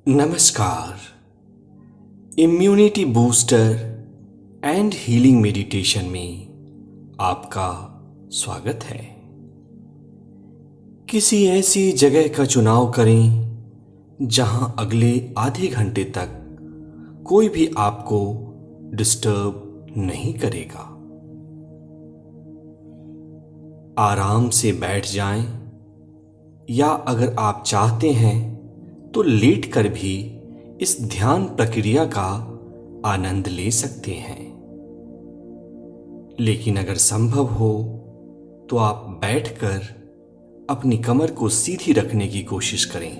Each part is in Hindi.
नमस्कार। Immunity booster and healing meditation में आपका स्वागत है। किसी ऐसी जगह का चुनाव करें जहां अगले आधे घंटे तक कोई भी आपको डिस्टर्ब नहीं करेगा। आराम से बैठ जाएं या अगर आप चाहते हैं तो लेटकर भी इस ध्यान प्रक्रिया का आनंद ले सकते हैं। लेकिन अगर संभव हो तो आप बैठकर अपनी कमर को सीधी रखने की कोशिश करें।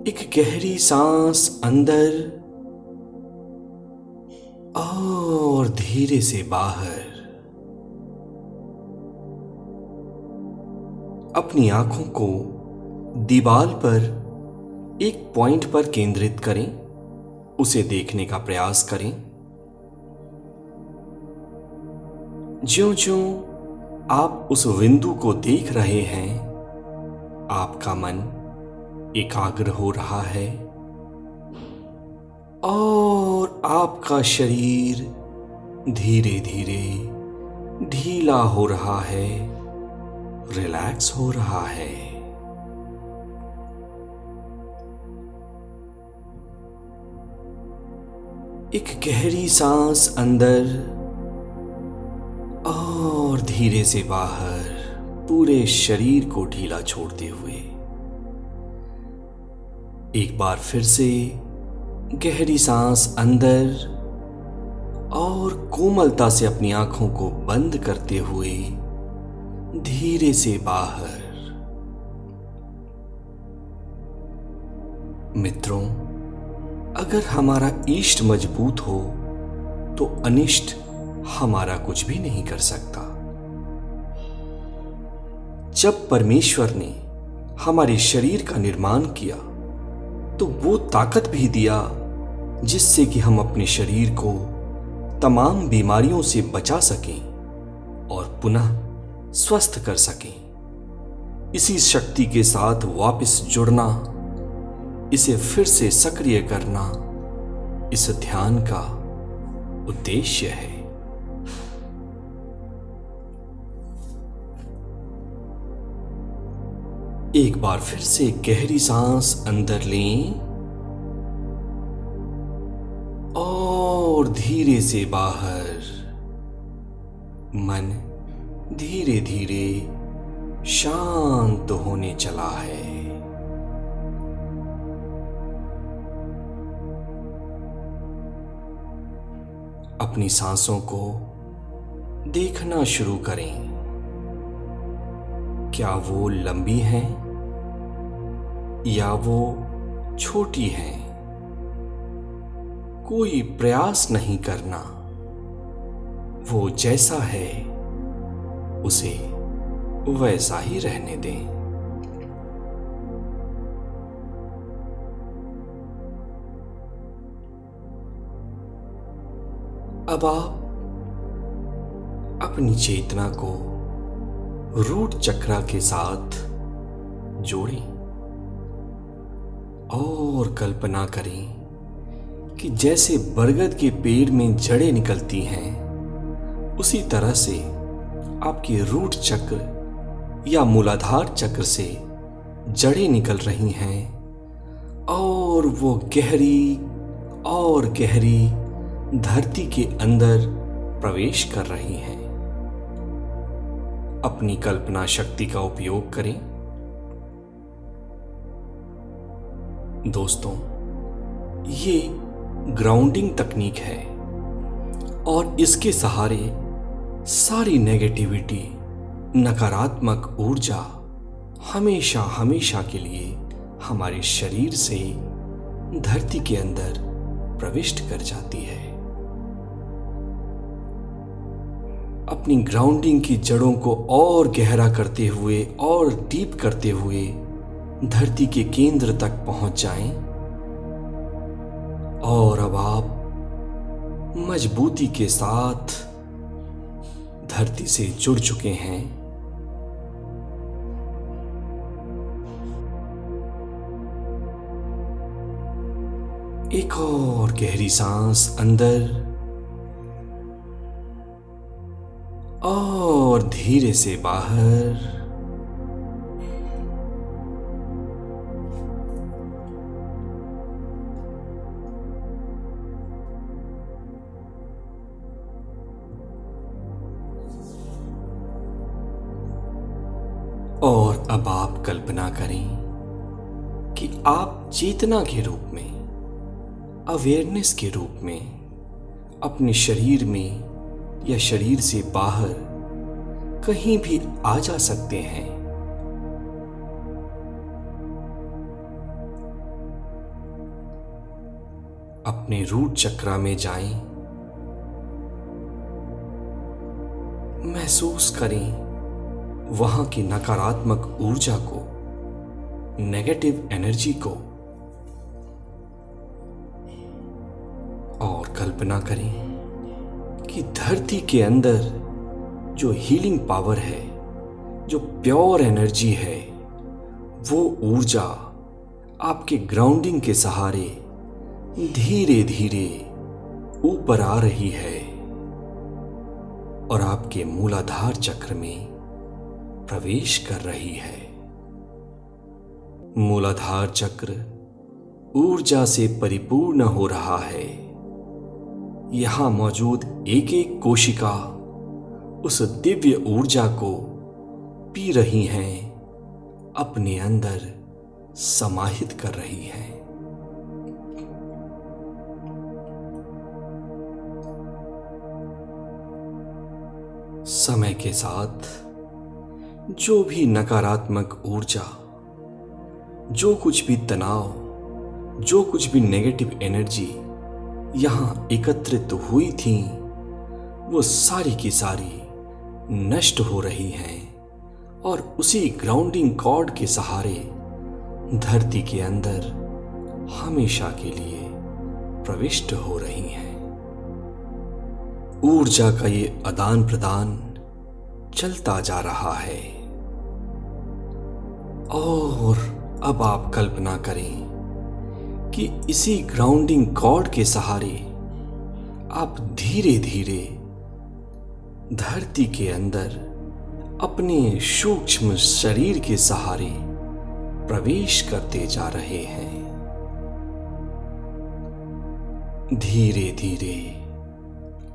एक गहरी सांस अंदर और धीरे से बाहर। अपनी आंखों को दीवार पर एक पॉइंट पर केंद्रित करें, उसे देखने का प्रयास करें। ज्यों-ज्यों आप उस बिंदु को देख रहे हैं, आपका मन एकाग्र हो रहा है और आपका शरीर धीरे धीरे ढीला हो रहा है, रिलैक्स हो रहा है। एक गहरी सांस अंदर और धीरे से बाहर, पूरे शरीर को ढीला छोड़ते हुए। एक बार फिर से गहरी सांस अंदर और कोमलता से अपनी आंखों को बंद करते हुए धीरे से बाहर। मित्रों, अगर हमारा इष्ट मजबूत हो तो अनिष्ट हमारा कुछ भी नहीं कर सकता। जब परमेश्वर ने हमारे शरीर का निर्माण किया तो वो ताकत भी दिया जिससे कि हम अपने शरीर को तमाम बीमारियों से बचा सकें और पुनः स्वस्थ कर सकें। इसी शक्ति के साथ वापस जुड़ना, इसे फिर से सक्रिय करना इस ध्यान का उद्देश्य है। एक बार फिर से गहरी सांस अंदर लें और धीरे से बाहर। मन धीरे धीरे शांत होने चला है। अपनी सांसों को देखना शुरू करें। क्या वो लंबी हैं या वो छोटी हैं? कोई प्रयास नहीं करना, वो जैसा है उसे वैसा ही रहने दें। अब आप अपनी चेतना को रूट चक्र के साथ जोड़ें और कल्पना करें कि जैसे बरगद के पेड़ में जड़ें निकलती हैं, उसी तरह से आपके रूट चक्र या मूलाधार चक्र से जड़ें निकल रही हैं और वो गहरी और गहरी धरती के अंदर प्रवेश कर रही हैं। अपनी कल्पना शक्ति का उपयोग करें। दोस्तों, ये ग्राउंडिंग तकनीक है और इसके सहारे सारी नेगेटिविटी, नकारात्मक ऊर्जा हमेशा हमेशा के लिए हमारे शरीर से धरती के अंदर प्रविष्ट कर जाती है। अपनी ग्राउंडिंग की जड़ों को और गहरा करते हुए और डीप करते हुए धरती के केंद्र तक पहुंच जाएं और अब आप मजबूती के साथ धरती से जुड़ चुके हैं। एक और गहरी सांस अंदर और धीरे से बाहर। और अब आप कल्पना करें कि आप चेतना के रूप में, अवेयरनेस के रूप में अपने शरीर में या शरीर से बाहर कहीं भी आ जा सकते हैं। अपने रूट चक्रा में जाएं, महसूस करें वहां की नकारात्मक ऊर्जा को, नेगेटिव एनर्जी को, और कल्पना करें कि धरती के अंदर जो हीलिंग पावर है, जो प्योर एनर्जी है, वो ऊर्जा आपके ग्राउंडिंग के सहारे धीरे धीरे ऊपर आ रही है और आपके मूलाधार चक्र में प्रवेश कर रही है। मूलाधार चक्र ऊर्जा से परिपूर्ण हो रहा है। यहां मौजूद एक एक कोशिका उस दिव्य ऊर्जा को पी रही हैं, अपने अंदर समाहित कर रही हैं। समय के साथ जो भी नकारात्मक ऊर्जा, जो कुछ भी तनाव, जो कुछ भी नेगेटिव एनर्जी यहां एकत्रित हुई थी, वो सारी की सारी नष्ट हो रही हैं और उसी ग्राउंडिंग कॉर्ड के सहारे धरती के अंदर हमेशा के लिए प्रविष्ट हो रही हैं। ऊर्जा का ये आदान प्रदान चलता जा रहा है। और अब आप कल्पना करें कि इसी ग्राउंडिंग कॉर्ड के सहारे आप धीरे धीरे धरती के अंदर अपने सूक्ष्म शरीर के सहारे प्रवेश करते जा रहे हैं। धीरे धीरे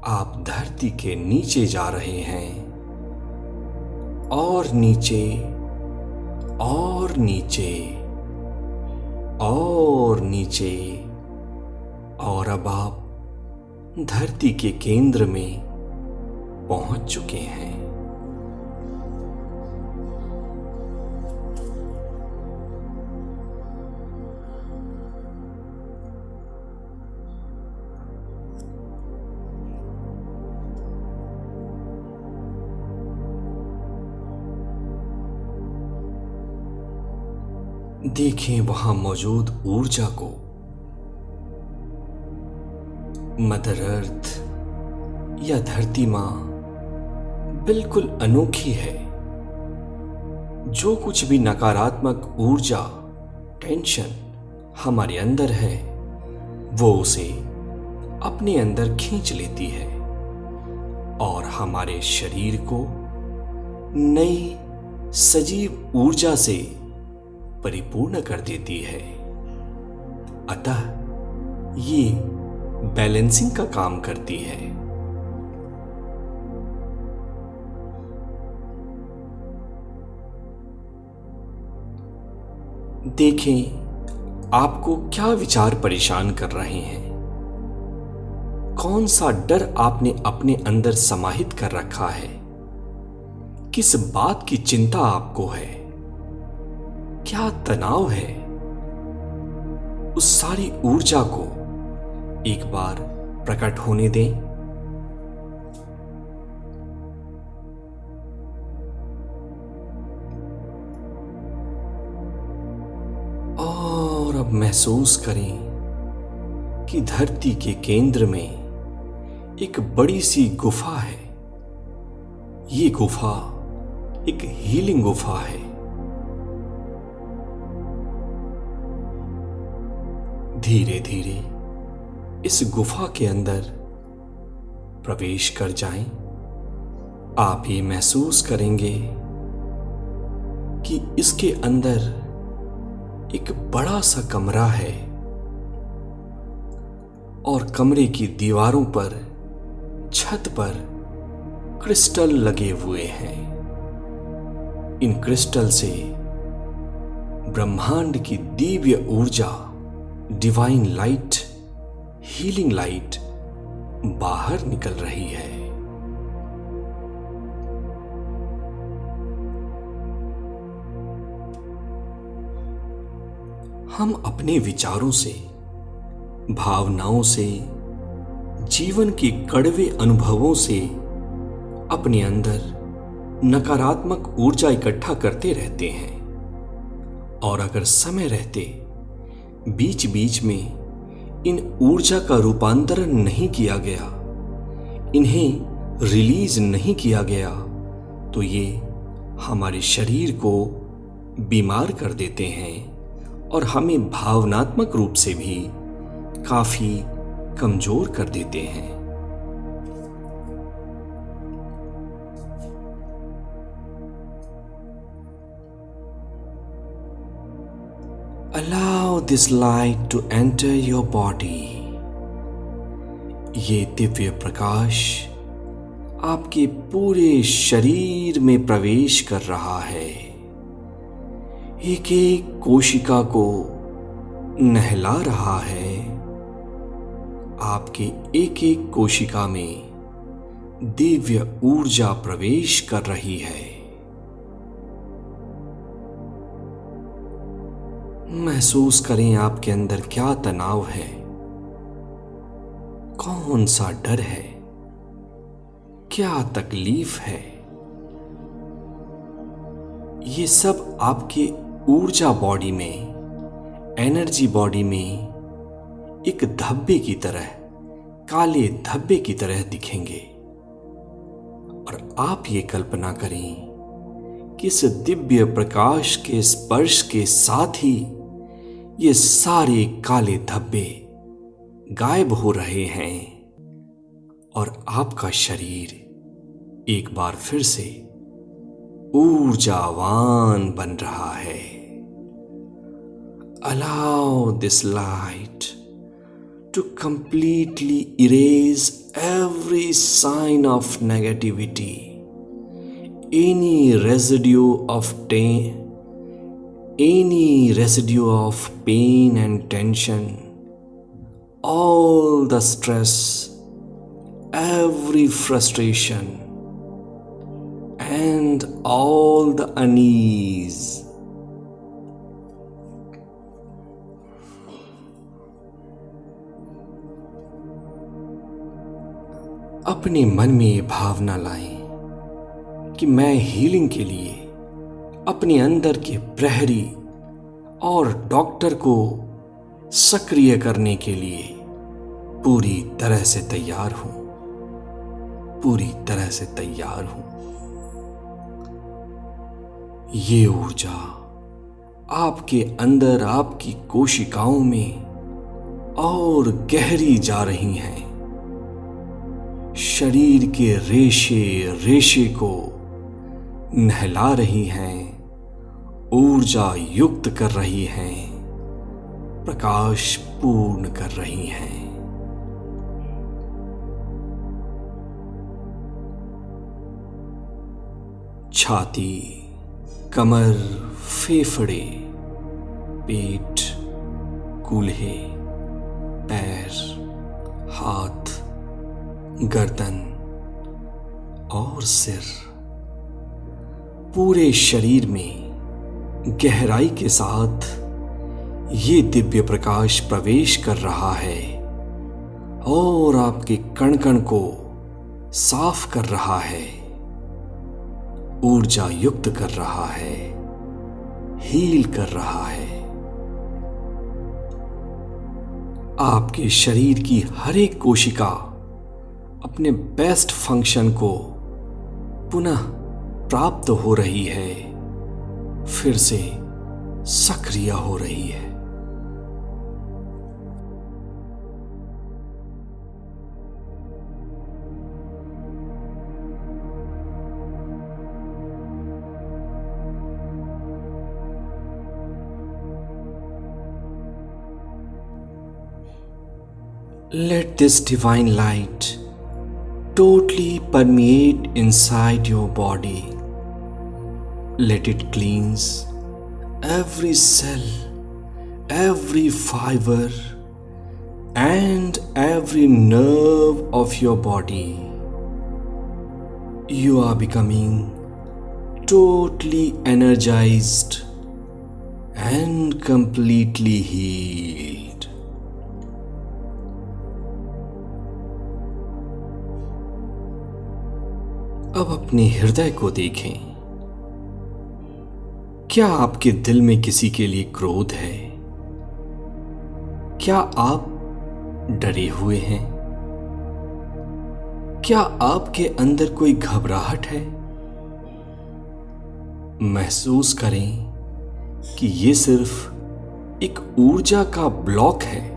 आप धरती के नीचे जा रहे हैं और नीचे और नीचे और नीचे, और अब आप धरती के केंद्र में पहुंच चुके हैं। देखें वहां मौजूद ऊर्जा को। मदर अर्थ या धरती मां बिल्कुल अनोखी है। जो कुछ भी नकारात्मक ऊर्जा, टेंशन हमारे अंदर है, वो उसे अपने अंदर खींच लेती है और हमारे शरीर को नई सजीव ऊर्जा से परिपूर्ण कर देती है। अतः ये बैलेंसिंग का काम करती है। देखें आपको क्या विचार परेशान कर रहे हैं। कौन सा डर आपने अपने अंदर समाहित कर रखा है। किस बात की चिंता आपको है, क्या तनाव है। उस सारी ऊर्जा को एक बार प्रकट होने दें। और अब महसूस करें कि धरती के केंद्र में एक बड़ी सी गुफा है। ये गुफा एक हीलिंग गुफा है। धीरे धीरे इस गुफा के अंदर प्रवेश कर जाएं, आप ये महसूस करेंगे कि इसके अंदर एक बड़ा सा कमरा है और कमरे की दीवारों पर, छत पर क्रिस्टल लगे हुए हैं। इन क्रिस्टल से ब्रह्मांड की दिव्य ऊर्जा, डिवाइन लाइट, हीलिंग लाइट बाहर निकल रही है। हम अपने विचारों से, भावनाओं से, जीवन के कड़वे अनुभवों से अपने अंदर नकारात्मक ऊर्जा इकट्ठा करते रहते हैं और अगर समय रहते बीच बीच में इन ऊर्जा का रूपांतरण नहीं किया गया, इन्हें रिलीज नहीं किया गया, तो ये हमारे शरीर को बीमार कर देते हैं और हमें भावनात्मक रूप से भी काफी कमजोर कर देते हैं। Allow this light to enter your body. ये दिव्य प्रकाश आपके पूरे शरीर में प्रवेश कर रहा है, एक एक कोशिका को नहला रहा है। आपके एक एक कोशिका में दिव्य ऊर्जा प्रवेश कर रही है। महसूस करें आपके अंदर क्या तनाव है, कौन सा डर है, क्या तकलीफ है। ये सब आपके ऊर्जा बॉडी में, एनर्जी बॉडी में एक धब्बे की तरह, काले धब्बे की तरह दिखेंगे। और आप ये कल्पना करें कि इस दिव्य प्रकाश के स्पर्श के साथ ही ये सारे काले धब्बे गायब हो रहे हैं और आपका शरीर एक बार फिर से ऊर्जावान बन रहा है। Allow this light to completely erase every sign of negativity, any residue of pain and tension, all the stress, every frustration, and all the unease. अपने मन में ये भावना लाएं कि मैं हीलिंग के लिए अपने अंदर के प्रहरी और डॉक्टर को सक्रिय करने के लिए पूरी तरह से तैयार हूं, पूरी तरह से तैयार हूं। ये ऊर्जा आपके अंदर, आपकी कोशिकाओं में और गहरी जा रही हैं, शरीर के रेशे रेशे को नहला रही हैं, ऊर्जा युक्त कर रही हैं, प्रकाश पूर्ण कर रही हैं। छाती, कमर, फेफड़े, पेट, कूल्हे, पैर, हाथ, गर्दन और सिर, पूरे शरीर में गहराई के साथ ये दिव्य प्रकाश प्रवेश कर रहा है और आपके कण कण को साफ कर रहा है, ऊर्जा युक्त कर रहा है, हील कर रहा है। आपके शरीर की हर एक कोशिका अपने बेस्ट फंक्शन को पुनः प्राप्त हो रही है, फिर से सक्रिय हो रही है। Let this divine light totally permeate inside your body. Let it cleanse every cell, every fiber, and every nerve of your body. You are becoming totally energized and completely healed. अब अपने हृदय को देखें। क्या आपके दिल में किसी के लिए क्रोध है? क्या आप डरे हुए हैं? क्या आपके अंदर कोई घबराहट है? महसूस करें कि ये सिर्फ एक ऊर्जा का ब्लॉक है,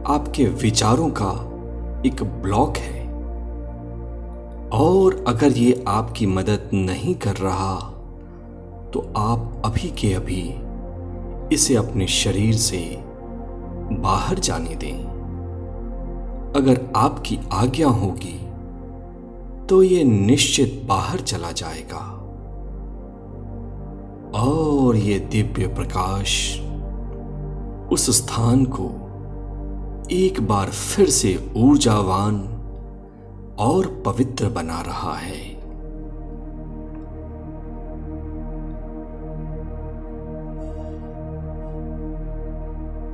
आपके विचारों का एक ब्लॉक है। और अगर ये आपकी मदद नहीं कर रहा तो आप अभी के अभी इसे अपने शरीर से बाहर जाने दें। अगर आपकी आज्ञा होगी तो ये निश्चित बाहर चला जाएगा और ये दिव्य प्रकाश उस स्थान को एक बार फिर से ऊर्जावान और पवित्र बना रहा है।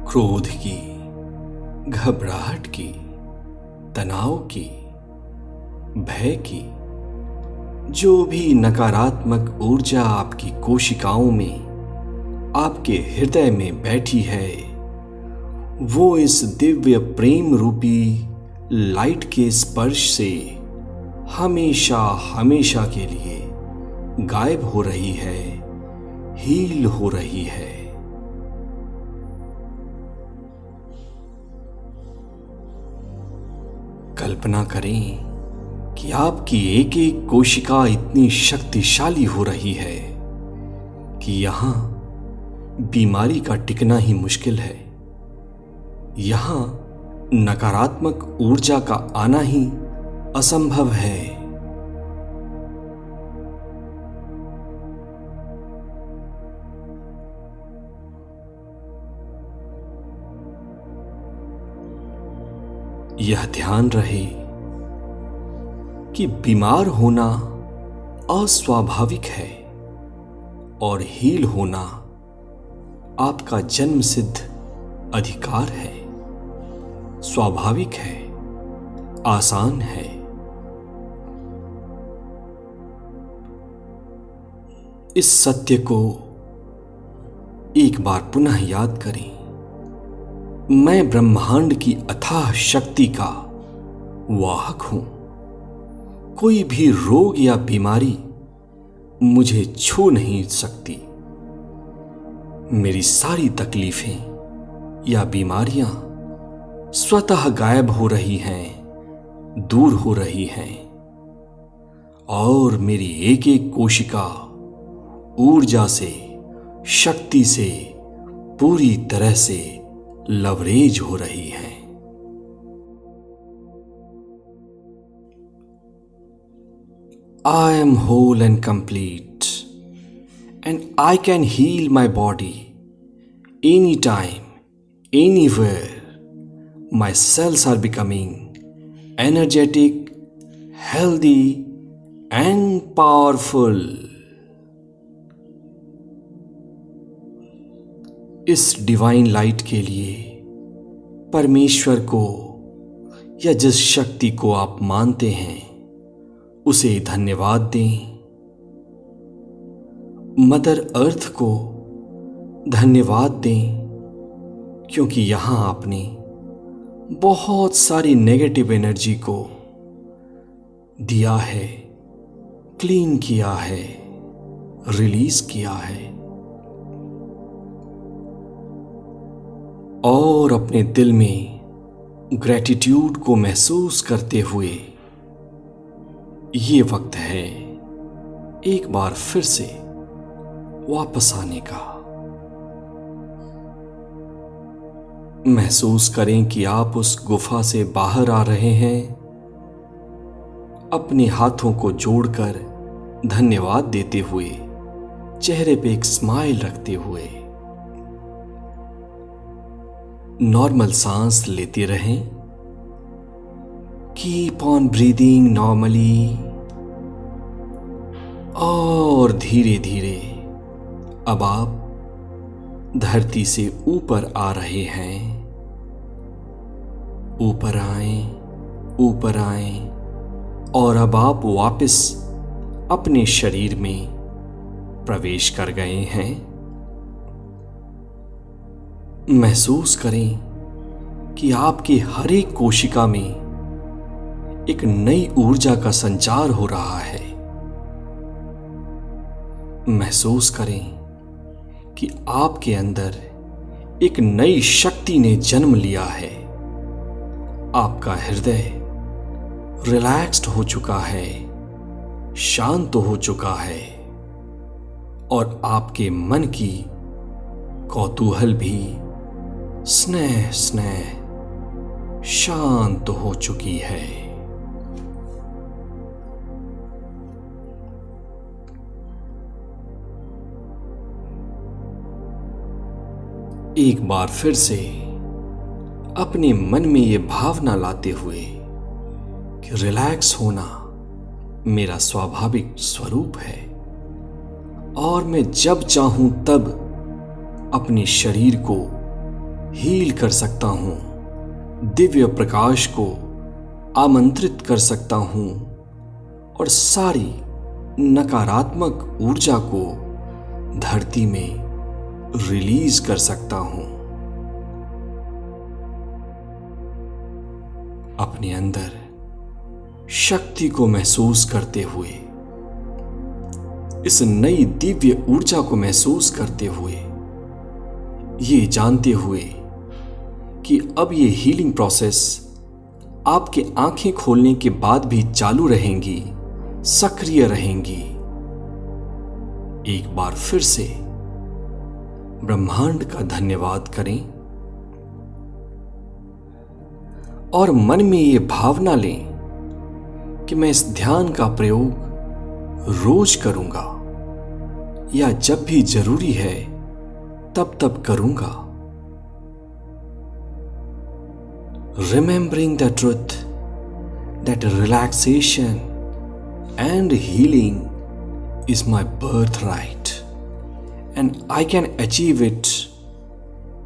क्रोध की, घबराहट की, तनाव की, भय की जो भी नकारात्मक ऊर्जा आपकी कोशिकाओं में, आपके हृदय में बैठी है, वो इस दिव्य प्रेम रूपी लाइट के स्पर्श से हमेशा हमेशा के लिए गायब हो रही है, हील हो रही है। कल्पना करें कि आपकी एक एक कोशिका इतनी शक्तिशाली हो रही है कि यहां बीमारी का टिकना ही मुश्किल है। यहां नकारात्मक ऊर्जा का आना ही असंभव है। यह ध्यान रहे कि बीमार होना अस्वाभाविक है और हील होना आपका जन्मसिद्ध अधिकार है, स्वाभाविक है, आसान है। इस सत्य को एक बार पुनः याद करें। मैं ब्रह्मांड की अथाह शक्ति का वाहक हूं। कोई भी रोग या बीमारी मुझे छू नहीं सकती। मेरी सारी तकलीफें या बीमारियां स्वतः गायब हो रही हैं, दूर हो रही हैं और मेरी एक एक कोशिका ऊर्जा से, शक्ति से पूरी तरह से लवरेज हो रही है। I am whole and complete, and I can heal my body anytime, anywhere. My cells are becoming energetic, healthy, and powerful. इस डिवाइन लाइट के लिए परमेश्वर को या जिस शक्ति को आप मानते हैं उसे धन्यवाद दें। मदर अर्थ को धन्यवाद दें क्योंकि यहां आपने बहुत सारी नेगेटिव एनर्जी को दिया है, क्लीन किया है, रिलीज किया है। और अपने दिल में ग्रैटिट्यूड को महसूस करते हुए ये वक्त है एक बार फिर से वापस आने का। महसूस करें कि आप उस गुफा से बाहर आ रहे हैं, अपने हाथों को जोड़कर धन्यवाद देते हुए, चेहरे पे एक स्माइल रखते हुए। नॉर्मल सांस लेते रहें। Keep on breathing normally. और धीरे धीरे अब आप धरती से ऊपर आ रहे हैं। ऊपर आएं, ऊपर आएं, और अब आप वापस अपने शरीर में प्रवेश कर गए हैं। महसूस करें कि आपके हर एक कोशिका में एक नई ऊर्जा का संचार हो रहा है। महसूस करें कि आपके अंदर एक नई शक्ति ने जन्म लिया है। आपका हृदय रिलैक्स्ड हो चुका है, शांत हो चुका है, और आपके मन की कौतूहल भी स्नेह स्नेह शांत हो चुकी है। एक बार फिर से अपने मन में यह भावना लाते हुए कि रिलैक्स होना मेरा स्वाभाविक स्वरूप है और मैं जब चाहूं तब अपने शरीर को हील कर सकता हूं, दिव्य प्रकाश को आमंत्रित कर सकता हूं और सारी नकारात्मक ऊर्जा को धरती में रिलीज कर सकता हूं। अपने अंदर शक्ति को महसूस करते हुए, इस नई दिव्य ऊर्जा को महसूस करते हुए, ये जानते हुए कि अब ये हीलिंग प्रोसेस आपके आंखें खोलने के बाद भी चालू रहेंगी, सक्रिय रहेंगी। एक बार फिर से ब्रह्मांड का धन्यवाद करें और मन में ये भावना लें कि मैं इस ध्यान का प्रयोग रोज करूंगा या जब भी जरूरी है तब तब करूंगा। Remembering the truth that relaxation and healing is my birthright and I can achieve it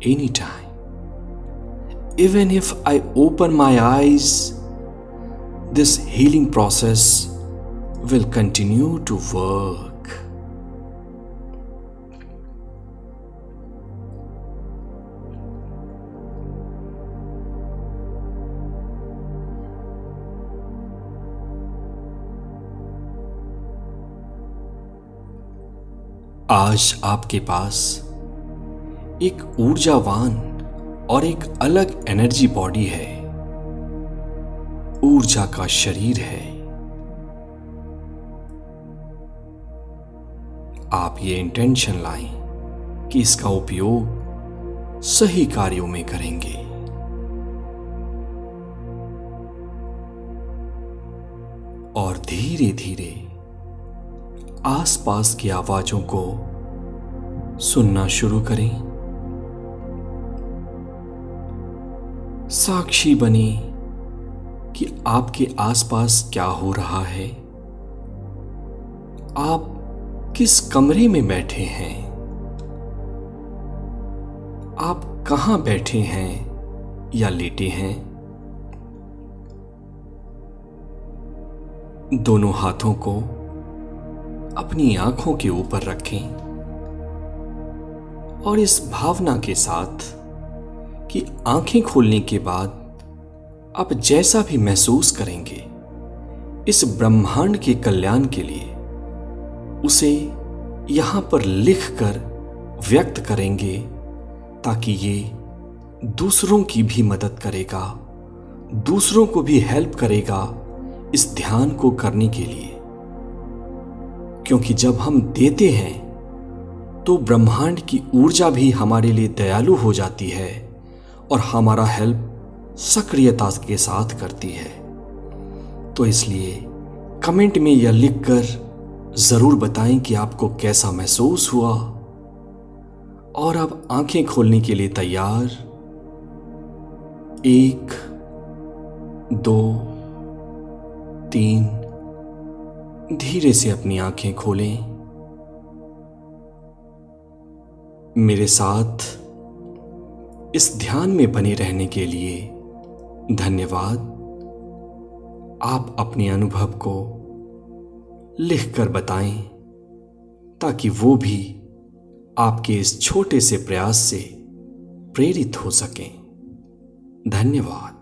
anytime. Even if I open my eyes, this healing process will continue to work. आज आपके पास एक ऊर्जावान और एक अलग एनर्जी बॉडी है, ऊर्जा का शरीर है। आप ये इंटेंशन लाएं कि इसका उपयोग सही कार्यों में करेंगे। और धीरे धीरे आसपास की आवाजों को सुनना शुरू करें। साक्षी बने कि आपके आसपास क्या हो रहा है। आप किस कमरे में बैठे हैं, आप कहां बैठे हैं या लेटे हैं। दोनों हाथों को अपनी आंखों के ऊपर रखें और इस भावना के साथ कि आंखें खोलने के बाद आप जैसा भी महसूस करेंगे इस ब्रह्मांड के कल्याण के लिए, उसे यहां पर लिखकर व्यक्त करेंगे ताकि ये दूसरों की भी मदद करेगा, दूसरों को भी हेल्प करेगा इस ध्यान को करने के लिए। क्योंकि जब हम देते हैं तो ब्रह्मांड की ऊर्जा भी हमारे लिए दयालु हो जाती है और हमारा हेल्प सक्रियता के साथ करती है। तो इसलिए कमेंट में यह लिखकर जरूर बताएं कि आपको कैसा महसूस हुआ। और अब आंखें खोलने के लिए तैयार। 1 2 3। धीरे से अपनी आंखें खोलें। मेरे साथ इस ध्यान में बने रहने के लिए धन्यवाद। आप अपने अनुभव को लिखकर बताएं ताकि वो भी आपके इस छोटे से प्रयास से प्रेरित हो सकें। धन्यवाद।